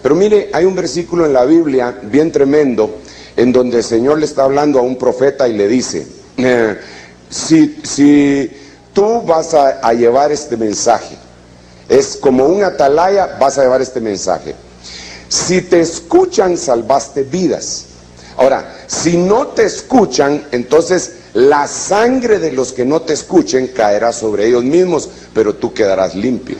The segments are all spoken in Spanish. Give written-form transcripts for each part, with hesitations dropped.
Pero mire, hay un versículo en la Biblia bien tremendo en donde el Señor le está hablando a un profeta y le dice, si tú vas a llevar este mensaje, es como un atalaya, vas a llevar este mensaje. Si te escuchan, salvaste vidas. Ahora, si no te escuchan, entonces la sangre de los que no te escuchen caerá sobre ellos mismos, pero tú quedarás limpio.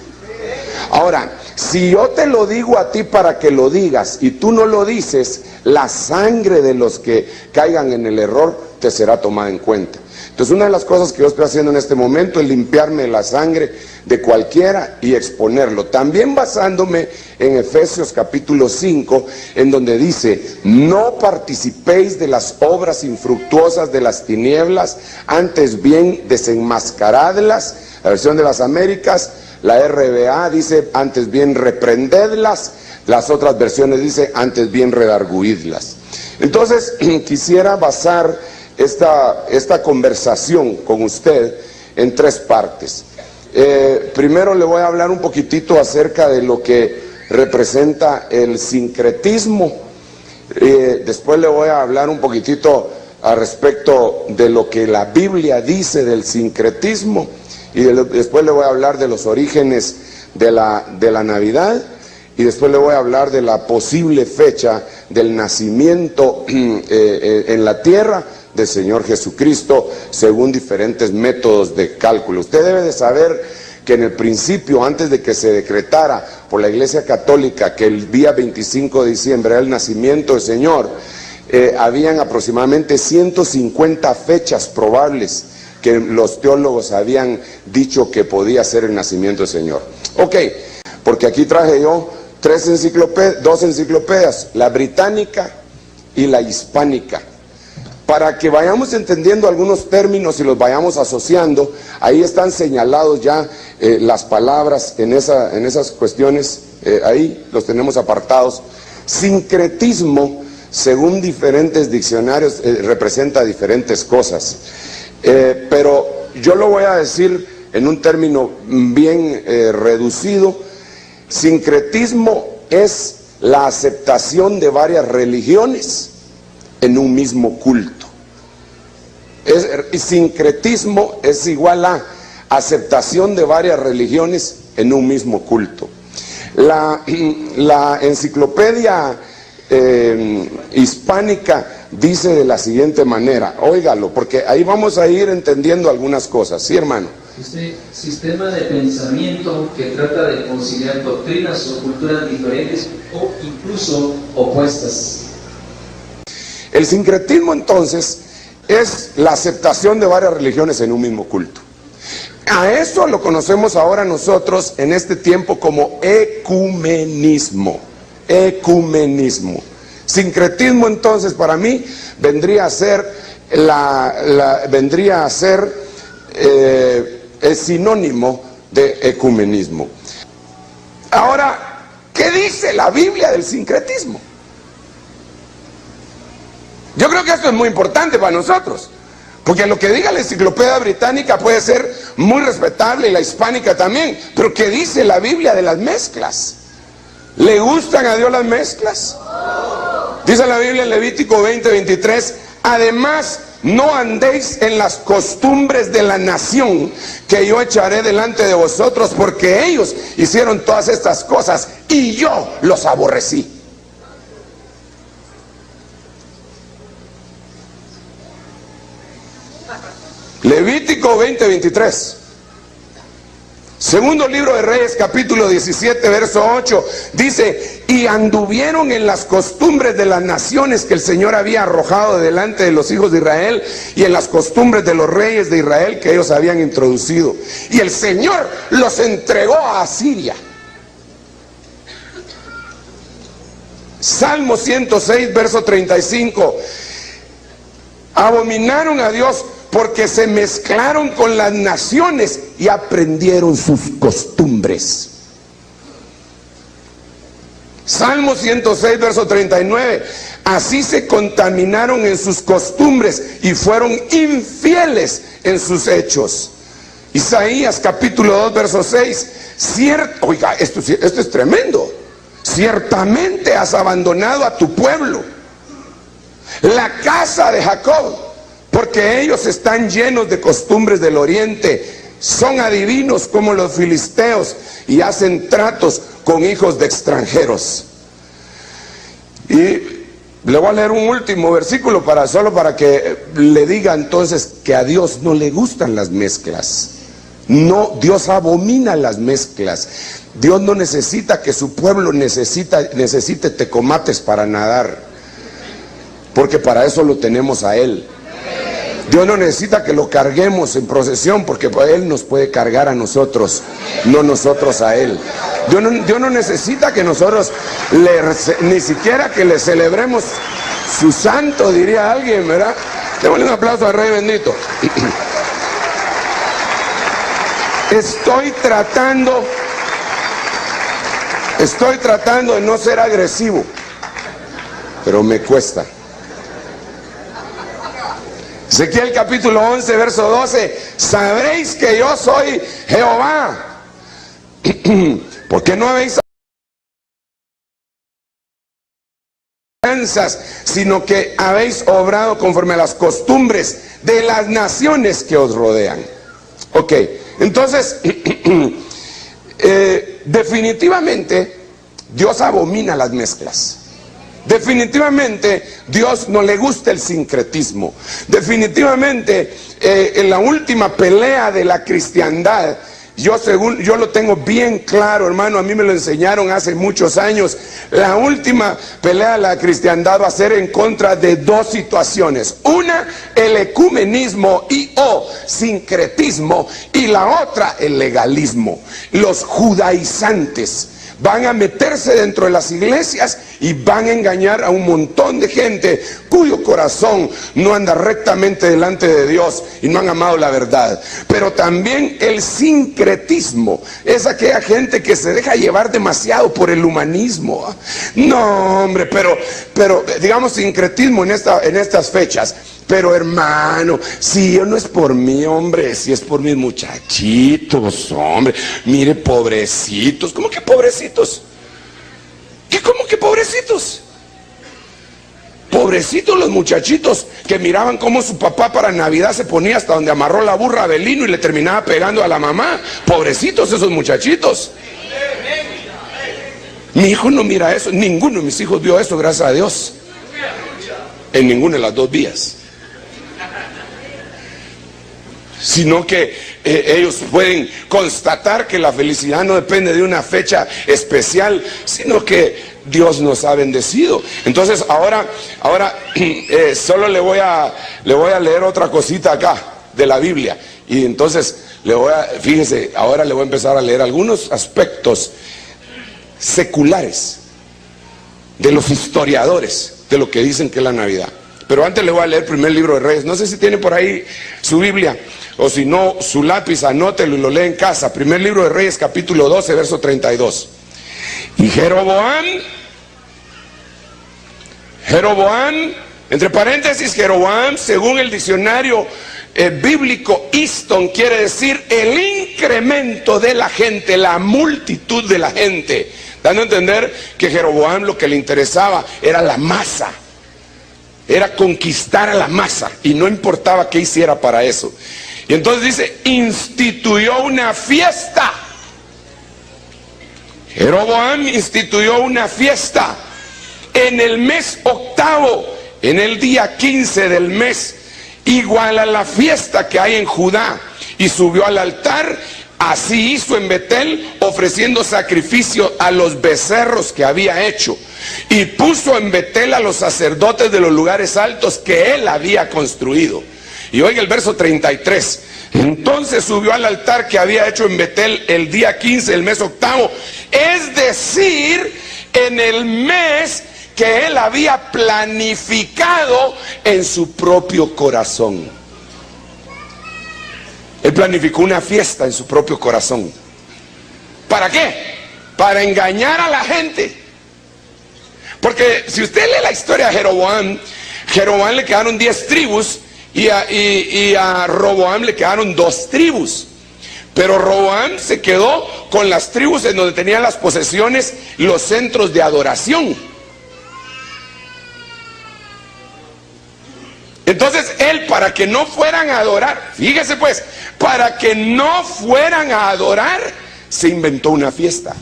Ahora, si yo te lo digo a ti para que lo digas y tú no lo dices, la sangre de los que caigan en el error te será tomada en cuenta. Entonces, una de las cosas que yo estoy haciendo en este momento es limpiarme la sangre de cualquiera y exponerlo. También basándome en Efesios capítulo 5, en donde dice, no participéis de las obras infructuosas de las tinieblas, antes bien desenmascaradlas. La versión de las Américas, la RBA dice, antes bien reprendedlas. Las otras versiones dice, antes bien redarguidlas. Entonces, quisiera basar esta conversación con usted en tres partes. Primero le voy a hablar un poquitito acerca de lo que representa el sincretismo. Después le voy a hablar un poquitito al respecto de lo que la Biblia dice del sincretismo. Y después le voy a hablar de los orígenes de la Navidad. Y después le voy a hablar de la posible fecha del nacimiento en la tierra del Señor Jesucristo, según diferentes métodos de cálculo. Usted debe de saber que en el principio, antes de que se decretara por la Iglesia Católica que el día 25 de diciembre era el nacimiento del Señor, habían aproximadamente 150 fechas probables que los teólogos habían dicho que podía ser el nacimiento del Señor. Ok, porque aquí traje yo dos enciclopedias, la británica y la hispánica, para que vayamos entendiendo algunos términos y los vayamos asociando. Ahí están señalados ya las palabras en esas cuestiones, ahí los tenemos apartados. Sincretismo, según diferentes diccionarios, representa diferentes cosas, pero yo lo voy a decir en un término bien reducido. Sincretismo es la aceptación de varias religiones en un mismo culto. Sincretismo es igual a aceptación de varias religiones en un mismo culto. La enciclopedia hispánica dice de la siguiente manera, óigalo, porque ahí vamos a ir entendiendo algunas cosas, ¿sí, hermano? Este sistema de pensamiento que trata de conciliar doctrinas o culturas diferentes o incluso opuestas. El sincretismo entonces es la aceptación de varias religiones en un mismo culto. A eso lo conocemos ahora nosotros en este tiempo como ecumenismo. Ecumenismo. Sincretismo entonces para mí vendría a ser el sinónimo de ecumenismo. Ahora, ¿qué dice la Biblia del sincretismo? Yo creo que esto es muy importante para nosotros, porque lo que diga la enciclopedia británica puede ser muy respetable y la hispánica también, pero ¿qué dice la Biblia de las mezclas? ¿Le gustan a Dios las mezclas? Dice la Biblia en Levítico 20:23, además no andéis en las costumbres de la nación que yo echaré delante de vosotros, porque ellos hicieron todas estas cosas y yo los aborrecí. Levítico 20:23. Segundo libro de Reyes, capítulo 17, verso 8, dice, y anduvieron en las costumbres de las naciones que el Señor había arrojado delante de los hijos de Israel, y en las costumbres de los reyes de Israel que ellos habían introducido. Y el Señor los entregó a Asiria. Salmo 106, verso 35, abominaron a Dios porque se mezclaron con las naciones y aprendieron sus costumbres. Salmo 106, verso 39, así se contaminaron en sus costumbres y fueron infieles en sus hechos. Isaías capítulo 2, verso 6, oiga, esto es tremendo. ciertamente has abandonado a tu pueblo, la casa de Jacob, porque ellos están llenos de costumbres del oriente, son adivinos como los filisteos y hacen tratos con hijos de extranjeros. Y le voy a leer un último versículo solo para que le diga entonces que a Dios no le gustan las mezclas. No, Dios abomina las mezclas. Dios no necesita que su pueblo necesite tecomates para nadar, porque para eso lo tenemos a Él. Dios no necesita que lo carguemos en procesión, porque Él nos puede cargar a nosotros, no nosotros a Él. Dios no necesita que nosotros ni siquiera que le celebremos su santo, diría alguien, ¿verdad? Démosle un aplauso al Rey bendito. Estoy tratando de no ser agresivo, pero me cuesta. Ezequiel capítulo 11, verso 12, sabréis que yo soy Jehová, porque no habéis alianzas, sino que habéis obrado conforme a las costumbres de las naciones que os rodean. Ok, entonces, definitivamente, Dios abomina las mezclas. Definitivamente Dios no le gusta el sincretismo. Definitivamente en la última pelea de la cristiandad, yo lo tengo bien claro, hermano, a mí me lo enseñaron hace muchos años. La última pelea de la cristiandad va a ser en contra de dos situaciones: una, el ecumenismo o sincretismo, y la otra, el legalismo. Los judaizantes van a meterse dentro de las iglesias y van a engañar a un montón de gente cuyo corazón no anda rectamente delante de Dios y no han amado la verdad. Pero también el sincretismo es aquella gente que se deja llevar demasiado por el humanismo. No, hombre, pero digamos sincretismo en estas fechas. Pero hermano, si no es por mí, hombre, si es por mis muchachitos, hombre, mire, pobrecitos. ¿Cómo que pobrecitos? ¿Cómo que pobrecitos? Pobrecitos los muchachitos que miraban cómo su papá para Navidad se ponía hasta donde amarró la burra a Belino y le terminaba pegando a la mamá. Pobrecitos esos muchachitos. Mi hijo no mira eso, ninguno de mis hijos vio eso, gracias a Dios, en ninguna de las dos vías. Sino que ellos pueden constatar que la felicidad no depende de una fecha especial, sino que Dios nos ha bendecido. Entonces ahora solo le voy a leer otra cosita acá de la Biblia. Y entonces fíjese, ahora le voy a empezar a leer algunos aspectos seculares de los historiadores de lo que dicen que es la Navidad. Pero antes le voy a leer el primer libro de Reyes. No sé si tiene por ahí su Biblia, o si no, su lápiz, anótelo y lo lee en casa. Primer libro de Reyes, capítulo 12, verso 32. Y Jeroboam, entre paréntesis, Jeroboam, según el diccionario bíblico Easton, quiere decir el incremento de la gente, la multitud de la gente, dando a entender que Jeroboam lo que le interesaba era la masa. Era conquistar a la masa y no importaba qué hiciera para eso. Y entonces dice, instituyó una fiesta. Jeroboam instituyó una fiesta en el mes octavo, en el día 15 del mes, igual a la fiesta que hay en Judá, y subió al altar. Así hizo en Betel, ofreciendo sacrificio a los becerros que había hecho, y puso en Betel a los sacerdotes de los lugares altos que él había construido. Y oiga el verso 33. Entonces subió al altar que había hecho en Betel el día 15 del mes octavo, es decir, en el mes que él había planificado en su propio corazón. Él planificó una fiesta en su propio corazón. ¿Para qué? Para engañar a la gente. Porque si usted lee la historia de Jeroboam le quedaron 10 tribus y a Roboam le quedaron 2 tribus. Pero Roboam se quedó con las tribus en donde tenía las posesiones los centros de adoración. Entonces él, para que no fueran a adorar, fíjese pues, para que no fueran a adorar, se inventó una fiesta.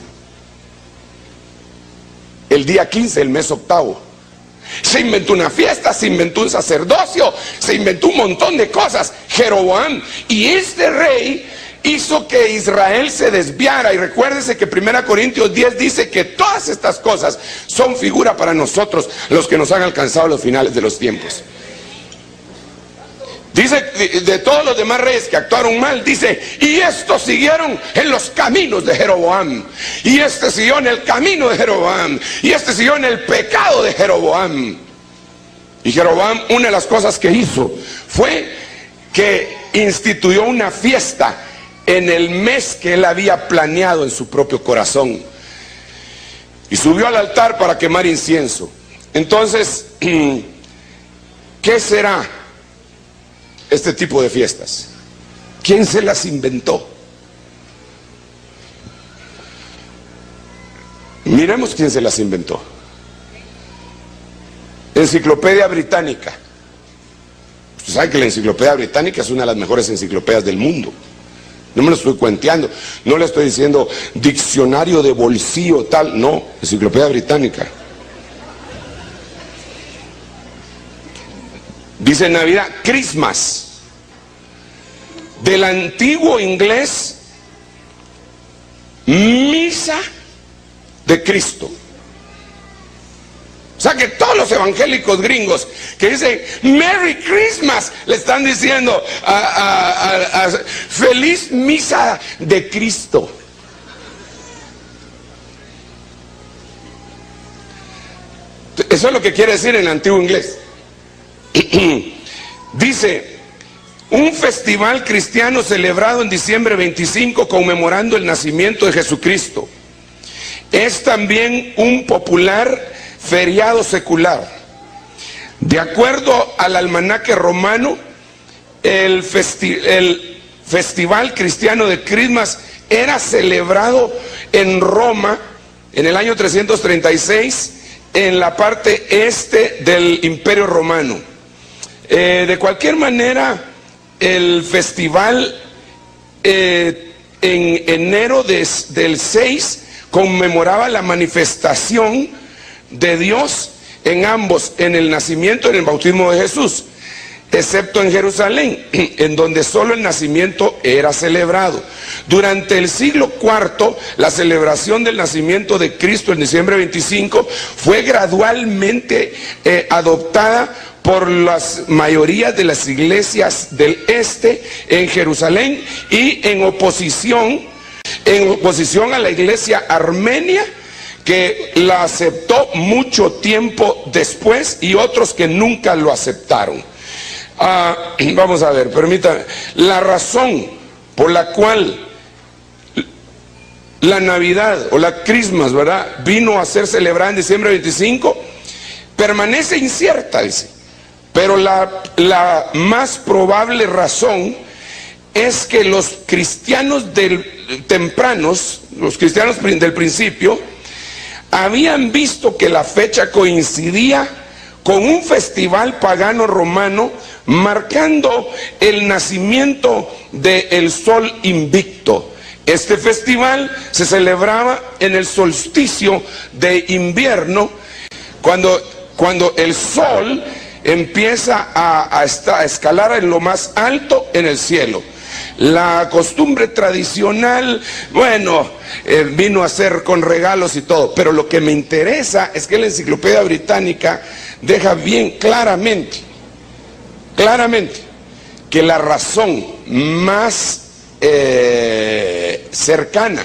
El día 15 del mes octavo. Se inventó una fiesta, se inventó un sacerdocio, se inventó un montón de cosas, Jeroboam. Y este rey hizo que Israel se desviara. Y recuérdese que 1 Corintios 10 dice que todas estas cosas son figura para nosotros, los que nos han alcanzado los finales de los tiempos. Dice, de todos los demás reyes que actuaron mal, dice, y estos siguieron en los caminos de Jeroboam, y este siguió en el camino de Jeroboam, y este siguió en el pecado de Jeroboam. Y Jeroboam, una de las cosas que hizo fue que instituyó una fiesta en el mes que él había planeado en su propio corazón, y subió al altar para quemar incienso. Entonces, ¿qué será este tipo de fiestas? ¿Quién se las inventó? Miremos quién se las inventó. Enciclopedia Británica. Usted sabe que la Enciclopedia Británica es una de las mejores enciclopedias del mundo. No me lo estoy cuenteando, no le estoy diciendo diccionario de bolsillo tal, no, Enciclopedia Británica. Dice Navidad, Christmas, del antiguo inglés, misa de Cristo. O sea que todos los evangélicos gringos que dicen Merry Christmas, le están diciendo feliz misa de Cristo. Eso es lo que quiere decir en el antiguo inglés. Dice, un festival cristiano celebrado en diciembre 25 conmemorando el nacimiento de Jesucristo. Es también un popular feriado secular. De acuerdo al almanaque romano, el festival cristiano de Christmas era celebrado en Roma en el año 336 en la parte este del Imperio Romano. De cualquier manera, el festival en enero del 6 conmemoraba la manifestación de Dios en ambos, en el nacimiento y en el bautismo de Jesús, excepto en Jerusalén, en donde solo el nacimiento era celebrado. Durante el siglo IV, la celebración del nacimiento de Cristo en diciembre 25 fue gradualmente adoptada por las mayorías de las iglesias del este en Jerusalén y en oposición a la iglesia armenia, que la aceptó mucho tiempo después, y otros que nunca lo aceptaron. Vamos a ver, permítame. La razón por la cual la Navidad o la Christmas, ¿verdad?, vino a ser celebrada en diciembre 25, permanece incierta, dice. Pero la más probable razón es que los cristianos tempranos, los cristianos del principio, habían visto que la fecha coincidía con un festival pagano romano marcando el nacimiento del sol invicto. Este festival se celebraba en el solsticio de invierno, cuando el sol empieza a escalar en lo más alto en el cielo. La costumbre tradicional, bueno, vino a ser con regalos y todo, pero lo que me interesa es que la Enciclopedia Británica deja bien claramente que la razón más cercana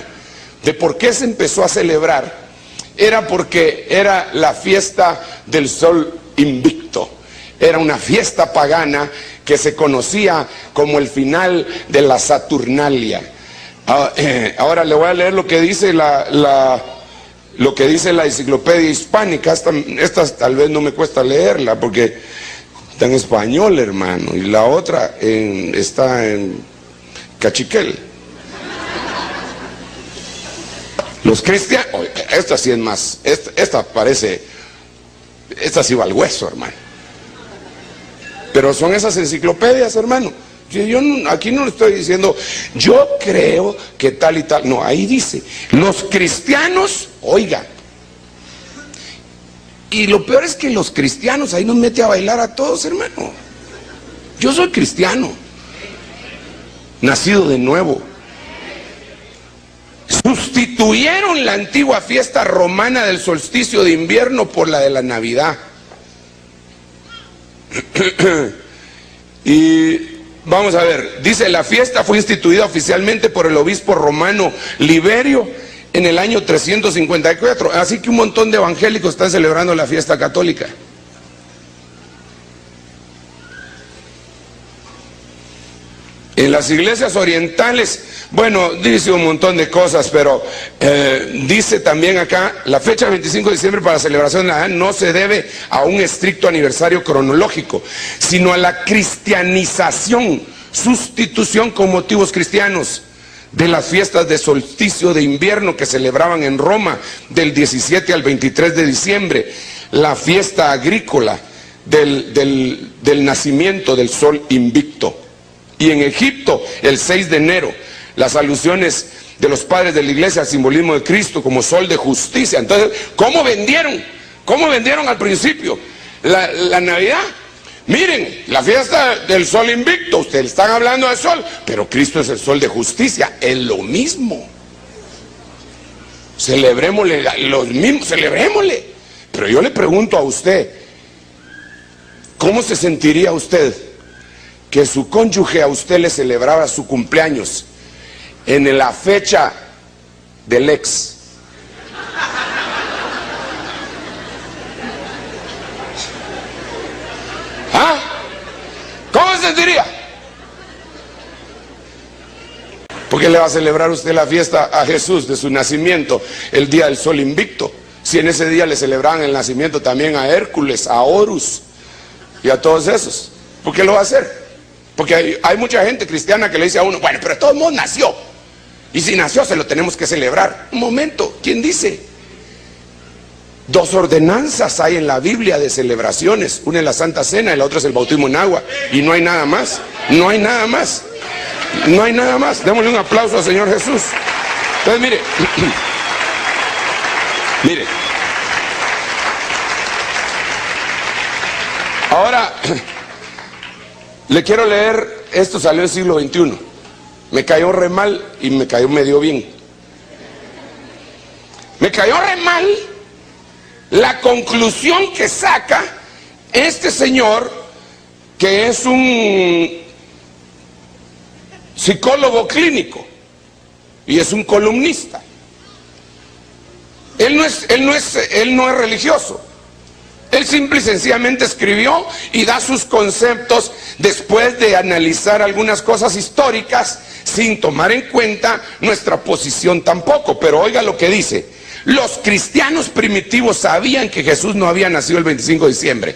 de por qué se empezó a celebrar era porque era la fiesta del sol invicto. Era una fiesta pagana que se conocía como el final de la Saturnalia. Ahora le voy a leer lo que dice la Enciclopedia Hispánica. Esta tal vez no me cuesta leerla porque está en español, hermano, y la otra está en cachiquel. Los cristianos, esta sí es más, esta parece, esta sí va al hueso, hermano. Pero son esas enciclopedias, hermano. Aquí no le estoy diciendo, yo creo que tal y tal. No, ahí dice, los cristianos, oiga. Y lo peor es que los cristianos ahí nos mete a bailar a todos, hermano. Yo soy cristiano, nacido de nuevo. Sustituyeron la antigua fiesta romana del solsticio de invierno por la de la Navidad. Y vamos a ver, dice, la fiesta fue instituida oficialmente por el obispo romano Liberio en el año 354, así que un montón de evangélicos están celebrando la fiesta católica. En las iglesias orientales, bueno, dice un montón de cosas, pero dice también acá, la fecha 25 de diciembre para la celebración de Navidad no se debe a un estricto aniversario cronológico, sino a la cristianización, sustitución con motivos cristianos de las fiestas de solsticio de invierno que celebraban en Roma del 17 al 23 de diciembre, la fiesta agrícola del nacimiento del sol invicto. Y en Egipto, el 6 de enero, las alusiones de los padres de la iglesia al simbolismo de Cristo como sol de justicia. Entonces, ¿cómo vendieron? ¿Cómo vendieron al principio la Navidad? Miren, la fiesta del sol invicto, ustedes están hablando del sol, pero Cristo es el sol de justicia, es lo mismo. Celebrémosle, los mismos, celebrémosle. Pero yo le pregunto a usted, ¿cómo se sentiría usted que su cónyuge a usted le celebraba su cumpleaños en la fecha del ex? ¿Ah? ¿Cómo se sentiría? ¿Por qué le va a celebrar usted la fiesta a Jesús de su nacimiento el día del sol invicto? Si en ese día le celebraban el nacimiento también a Hércules, a Horus y a todos esos. ¿Por qué lo va a hacer? Porque hay mucha gente cristiana que le dice a uno, bueno, pero de todos modos nació. Y si nació se lo tenemos que celebrar. Un momento, ¿quién dice? 2 ordenanzas hay en la Biblia de celebraciones. Una es la Santa Cena y la otra es el bautismo en agua. Y no hay nada más. No hay nada más. No hay nada más. Démosle un aplauso al Señor Jesús. Entonces, mire. Mire. Ahora, le quiero leer, esto salió en el siglo XXI. Me cayó re mal y me cayó medio bien. Me cayó re mal la conclusión que saca este señor, que es un psicólogo clínico y es un columnista. Él no es religioso. Él simple y sencillamente escribió y da sus conceptos después de analizar algunas cosas históricas sin tomar en cuenta nuestra posición tampoco. Pero oiga lo que dice. Los cristianos primitivos sabían que Jesús no había nacido el 25 de diciembre,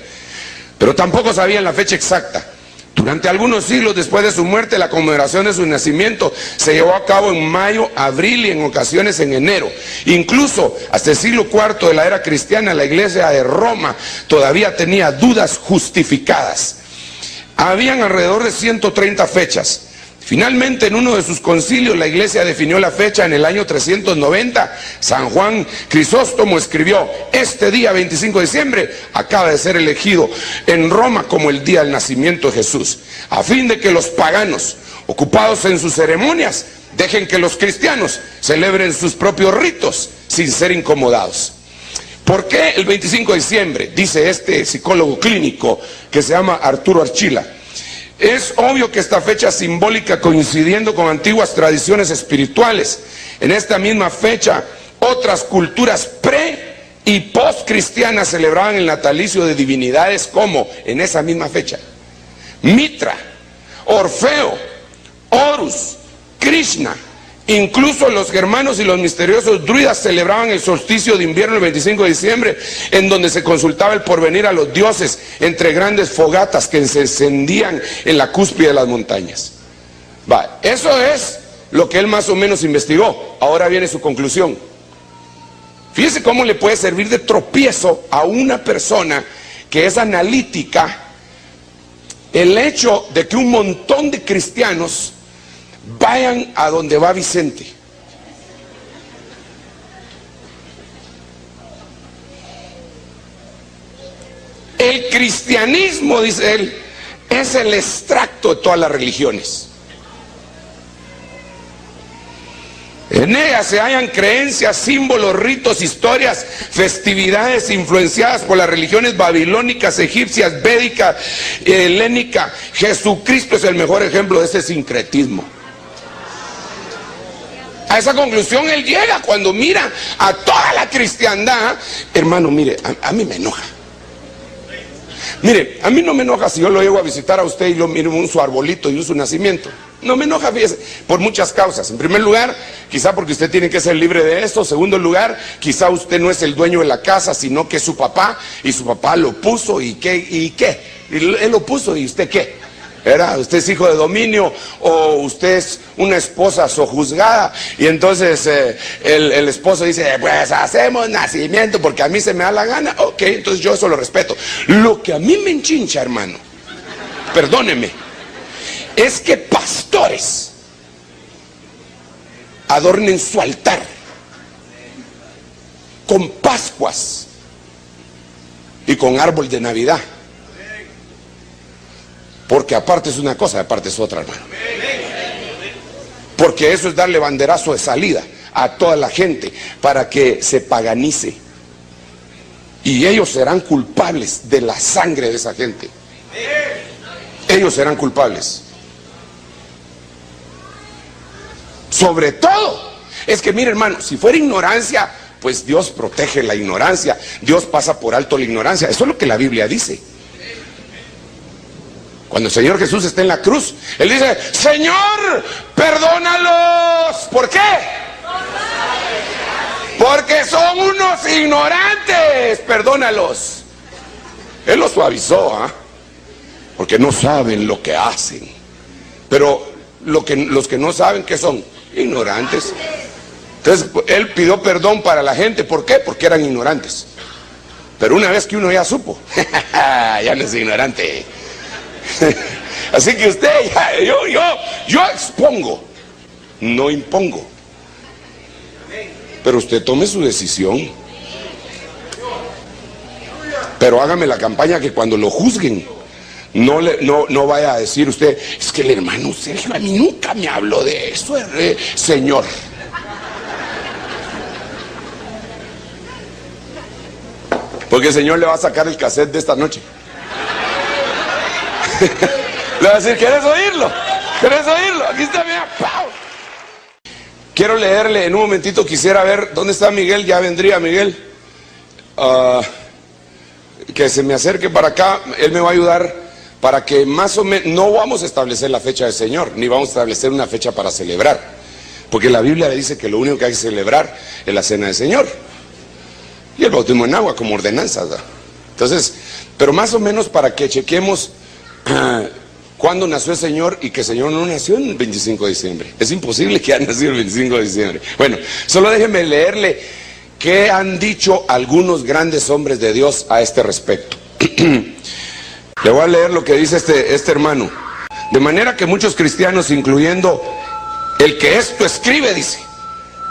pero tampoco sabían la fecha exacta. Durante algunos siglos después de su muerte, la conmemoración de su nacimiento se llevó a cabo en mayo, abril y en ocasiones en enero. Incluso hasta el siglo IV de la era cristiana, la iglesia de Roma todavía tenía dudas justificadas. Habían alrededor de 130 fechas. Finalmente, en uno de sus concilios, la iglesia definió la fecha en el año 390. San Juan Crisóstomo escribió: este día 25 de diciembre acaba de ser elegido en Roma como el día del nacimiento de Jesús, a fin de que los paganos, ocupados en sus ceremonias, dejen que los cristianos celebren sus propios ritos sin ser incomodados. ¿Por qué el 25 de diciembre? Dice este psicólogo clínico que se llama Arturo Archila. Es obvio que esta fecha simbólica, coincidiendo con antiguas tradiciones espirituales, en esta misma fecha otras culturas pre y post cristianas celebraban el natalicio de divinidades como, en esa misma fecha, Mitra, Orfeo, Horus, Krishna. Incluso los germanos y los misteriosos druidas celebraban el solsticio de invierno el 25 de diciembre, en donde se consultaba el porvenir a los dioses entre grandes fogatas que se encendían en la cúspide de las montañas. Eso es lo que él más o menos investigó. Ahora viene su conclusión. Fíjese cómo le puede servir de tropiezo a una persona que es analítica el hecho de que un montón de cristianos vayan a donde va Vicente. El cristianismo, dice él, es el extracto de todas las religiones. En ella se hallan creencias, símbolos, ritos, historias, festividades influenciadas por las religiones babilónicas, egipcias, védicas, helénicas. Jesucristo es el mejor ejemplo de ese sincretismo. A esa conclusión él llega cuando mira a toda la cristiandad. Hermano, mire, a mí me enoja. Mire, a mí no me enoja si yo lo llego a visitar a usted y lo miro en su arbolito y en su nacimiento. No me enoja, fíjese, por muchas causas. En primer lugar, quizá porque usted tiene que ser libre de esto. En segundo lugar, quizá usted no es el dueño de la casa, sino que es su papá, y su papá lo puso, ¿y qué? Él lo puso, ¿y usted qué? Usted es hijo de dominio, o usted es una esposa sojuzgada, y entonces el esposo dice, pues hacemos nacimiento porque a mí se me da la gana. Ok, entonces yo eso lo respeto. Lo que a mí me enchincha, hermano, perdóneme, es que pastores adornen su altar con pascuas y con árbol de Navidad. Porque aparte es una cosa, aparte es otra, hermano. Porque eso es darle banderazo de salida a toda la gente para que se paganice. Y ellos serán culpables de la sangre de esa gente. Ellos serán culpables. Sobre todo, es que mire, hermano, si fuera ignorancia, pues Dios protege la ignorancia. Dios pasa por alto la ignorancia. Eso es lo que la Biblia dice. Cuando el Señor Jesús está en la cruz, Él dice, Señor, perdónalos. ¿Por qué? Porque son unos ignorantes. Perdónalos. Él los suavizó, porque no saben lo que hacen. Pero los que no saben, ¿qué son? Ignorantes. Entonces Él pidió perdón para la gente. ¿Por qué? Porque eran ignorantes. Pero una vez que uno ya supo, ya no es ignorante. Así que usted, yo expongo, no impongo. Pero usted tome su decisión. Pero hágame la campaña que cuando lo juzguen, no vaya a decir usted, es que el hermano Sergio a mí nunca me habló de eso, señor. Porque el Señor le va a sacar el cassette de esta noche. Le va a decir, ¿quieres oírlo? ¿Quieres oírlo? Aquí está, mira. ¡Pau! Quiero leerle en un momentito, quisiera ver, ¿dónde está Miguel? Ya vendría Miguel. Que se me acerque para acá, él me va a ayudar para que más o menos, no vamos a establecer la fecha del Señor, ni vamos a establecer una fecha para celebrar. Porque la Biblia le dice que lo único que hay que celebrar es la cena del Señor. Y el bautismo en agua como ordenanza, ¿verdad? Entonces, pero más o menos para que chequemos cuándo nació el Señor, y que el Señor no nació en el 25 de diciembre. Es imposible que haya nacido el 25 de diciembre. Bueno, solo déjenme leerle qué han dicho algunos grandes hombres de Dios a este respecto. Le voy a leer lo que dice este hermano. De manera que muchos cristianos, incluyendo el que esto escribe, dice,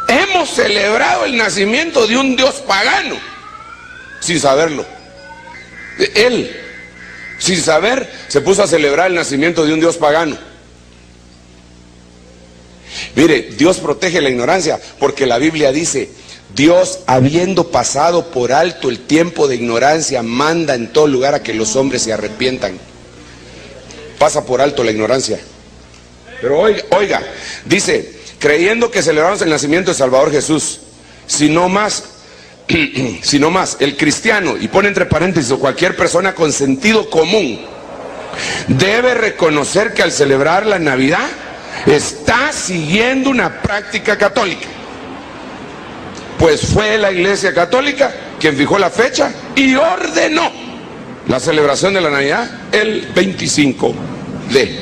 hemos celebrado el nacimiento de un Dios pagano, sin saberlo. Él, sin saber, se puso a celebrar el nacimiento de un Dios pagano. Mire, Dios protege la ignorancia, porque la Biblia dice, Dios, habiendo pasado por alto el tiempo de ignorancia, manda en todo lugar a que los hombres se arrepientan. Pasa por alto la ignorancia. Pero oiga, dice, creyendo que celebramos el nacimiento de Salvador Jesús, sino más, el cristiano, y pone entre paréntesis, o cualquier persona con sentido común, debe reconocer que al celebrar la Navidad está siguiendo una práctica católica. Pues fue la Iglesia Católica quien fijó la fecha y ordenó la celebración de la Navidad el 25 de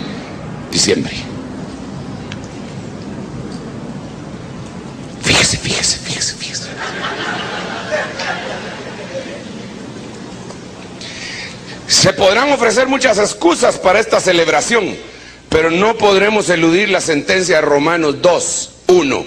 diciembre. Fíjese. Se podrán ofrecer muchas excusas para esta celebración, pero no podremos eludir la sentencia de Romanos 2:1,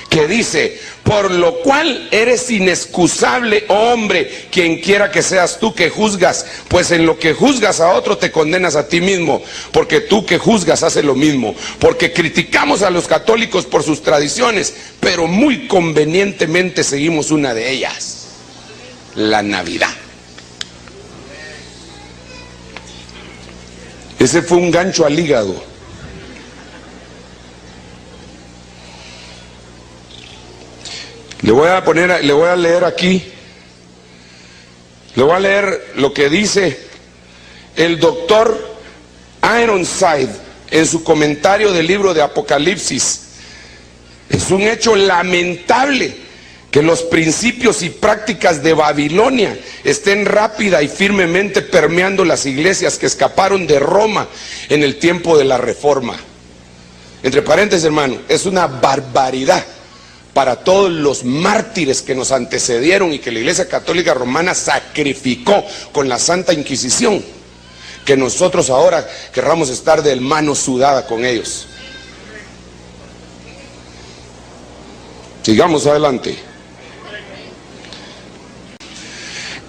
que dice: por lo cual eres inexcusable, oh hombre, quien quiera que seas tú que juzgas, pues en lo que juzgas a otro te condenas a ti mismo, porque tú que juzgas haces lo mismo. Porque criticamos a los católicos por sus tradiciones, pero muy convenientemente seguimos una de ellas: la Navidad. Ese fue un gancho al hígado. Le voy a leer aquí, le voy a leer lo que dice el doctor Ironside en su comentario del libro de Apocalipsis. Es un hecho lamentable que los principios y prácticas de Babilonia estén rápida y firmemente permeando las iglesias que escaparon de Roma en el tiempo de la Reforma. Entre paréntesis, hermano, es una barbaridad para todos los mártires que nos antecedieron y que la Iglesia Católica Romana sacrificó con la Santa Inquisición, que nosotros ahora querramos estar de mano sudada con ellos. Sigamos adelante.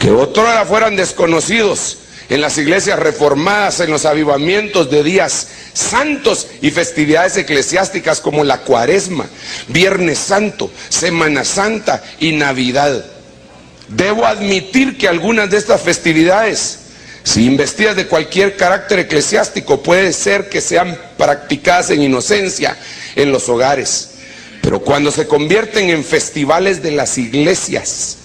Que otrora fueran desconocidos en las iglesias reformadas, en los avivamientos de días santos y festividades eclesiásticas como la Cuaresma, Viernes Santo, Semana Santa y Navidad. Debo admitir que algunas de estas festividades, si investidas de cualquier carácter eclesiástico, puede ser que sean practicadas en inocencia en los hogares, pero cuando se convierten en festivales de las iglesias,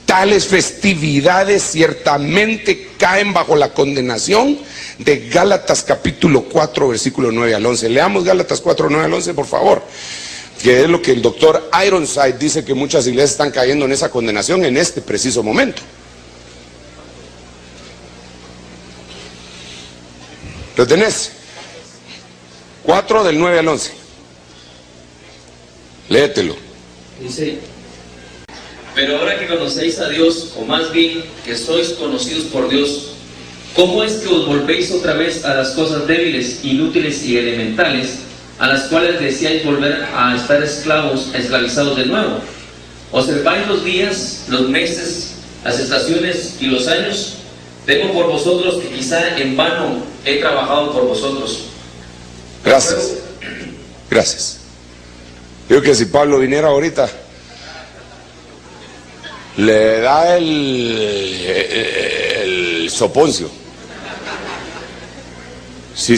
tales festividades ciertamente caen bajo la condenación de Gálatas capítulo 4, versículo 9 al 11. Leamos Gálatas 4, 9 al 11, por favor, que es lo que el doctor Ironside dice, que muchas iglesias están cayendo en esa condenación en este preciso momento. ¿Lo tenés? 4 del 9 al 11. Léetelo. Dice: pero ahora que conocéis a Dios, o más bien que sois conocidos por Dios, ¿cómo es que os volvéis otra vez a las cosas débiles, inútiles y elementales, a las cuales deseáis volver a estar esclavizados de nuevo? ¿Observáis los días, los meses, las estaciones y los años? Temo por vosotros que quizá en vano he trabajado por vosotros. Gracias. Gracias. Digo que si Pablo viniera ahorita, le da el soponcio. Si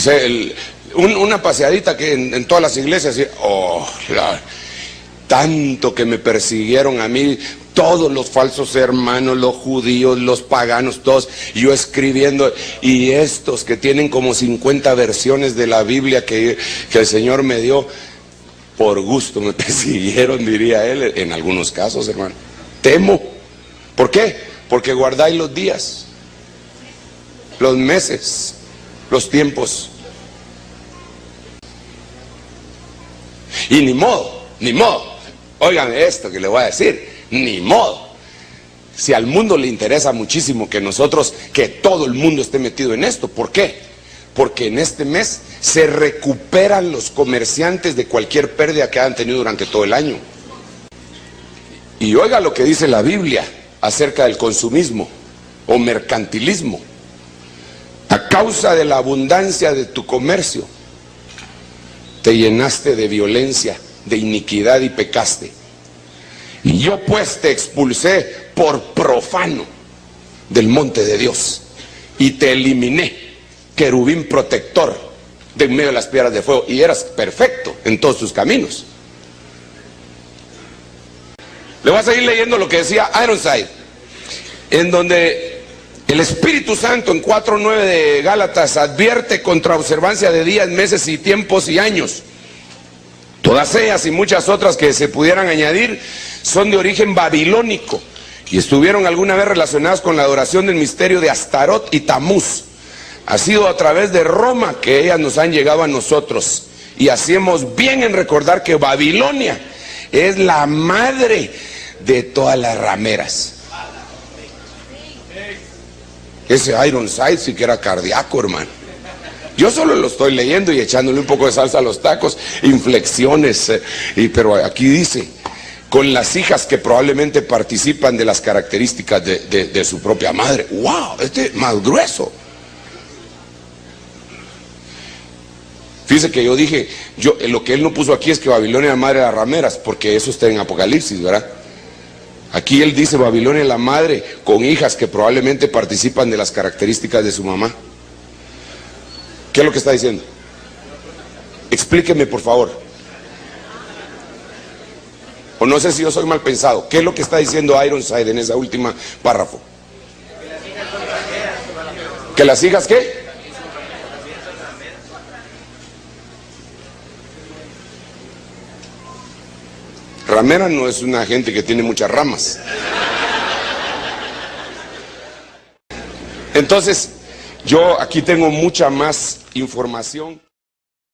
una paseadita que en todas las iglesias, tanto que me persiguieron a mí, todos los falsos hermanos, los judíos, los paganos, todos, yo escribiendo, y estos que tienen como 50 versiones de la Biblia que el Señor me dio, por gusto me persiguieron, diría él, en algunos casos, hermano. Temo. ¿Por qué? Porque guardáis los días, los meses, los tiempos. Y ni modo. Oigan esto que le voy a decir, ni modo. Si al mundo le interesa muchísimo que todo el mundo esté metido en esto. ¿Por qué? Porque en este mes se recuperan los comerciantes de cualquier pérdida que hayan tenido durante todo el año. Y oiga lo que dice la Biblia acerca del consumismo o mercantilismo. A causa de la abundancia de tu comercio, te llenaste de violencia, de iniquidad y pecaste. Y yo pues te expulsé por profano del monte de Dios y te eliminé, querubín protector, de en medio de las piedras de fuego, y eras perfecto en todos tus caminos. Le voy a seguir leyendo lo que decía Ironside, en donde el Espíritu Santo en 4:9 de Gálatas advierte contra observancia de días, meses y tiempos y años. Todas ellas y muchas otras que se pudieran añadir son de origen babilónico y estuvieron alguna vez relacionadas con la adoración del misterio de Astarot y Tamuz. Ha sido a través de Roma que ellas nos han llegado a nosotros, y hacemos bien en recordar que Babilonia es la madre de todas las rameras. Ese Ironside sí que era cardíaco, hermano. Yo solo lo estoy leyendo y echándole un poco de salsa a los tacos, inflexiones, pero aquí dice, con las hijas que probablemente participan de las características de su propia madre. ¡Wow! Este es más grueso. Fíjese que yo dije, lo que él no puso aquí es que Babilonia la madre de las rameras, porque eso está en Apocalipsis, ¿verdad? Aquí él dice Babilonia la madre con hijas que probablemente participan de las características de su mamá. ¿Qué es lo que está diciendo? Explíqueme, por favor. O no sé si yo soy mal pensado. ¿Qué es lo que está diciendo Ironside en esa última párrafo? ¿Que las hijas qué? Ramera no es una gente que tiene muchas ramas. Entonces, yo aquí tengo mucha más información.